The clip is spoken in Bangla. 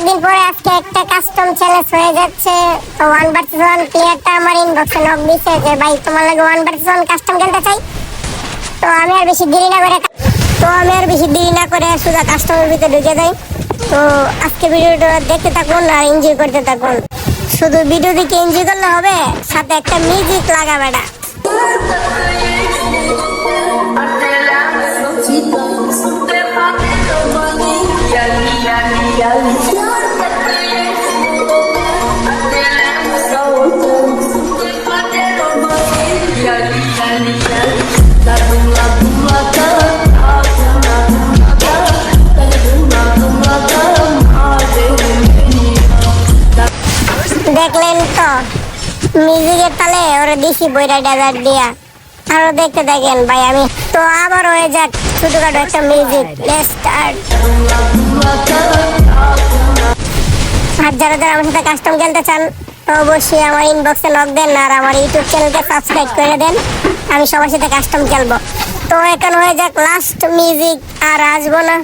অনেকদিন পরে আজকে একটা কাস্টম চ্যালেঞ্জ হয়ে যাচ্ছে। তো 1 vs 1 প্লেয়ারটা আমার ইনবক্সে নক দিয়েছে যে ভাই তোমার লাগে 1 vs 1 কাস্টম খেলতে চাই। তো আমি আর বেশি দেরি না করে সোজা কাস্টমের ভিতরে ঢুকে যাই। তো আজকে ভিডিওটা দেখতে থাকুন আর এনজয় করতে থাকুন। শুধু ভিডিও দেখে এনজয় করলে হবে, সাথে একটা মিউজিক লাগাবে না। দেখলেন তো মিউজিকের তালে ওরা দিছি বইরা ডেজার্ট দিয়া। আরো দেখতে দেখেন ভাই আমি তো আবার হয়ে যাক ছোটখাটো একটা মিউজিক। Let's start. আর যারা আমার সাথে কাস্টম খেলতে চান তো অবশ্যই আমার ইনবক্সে নক দেন আর আমার ইউটিউব চ্যানেলকে সাবস্ক্রাইব করে দেন। আমি সবার সাথে কাস্টম খেলবো। তো এখন হয়ে যাক লাস্ট মিউজিক, আর আসবো না।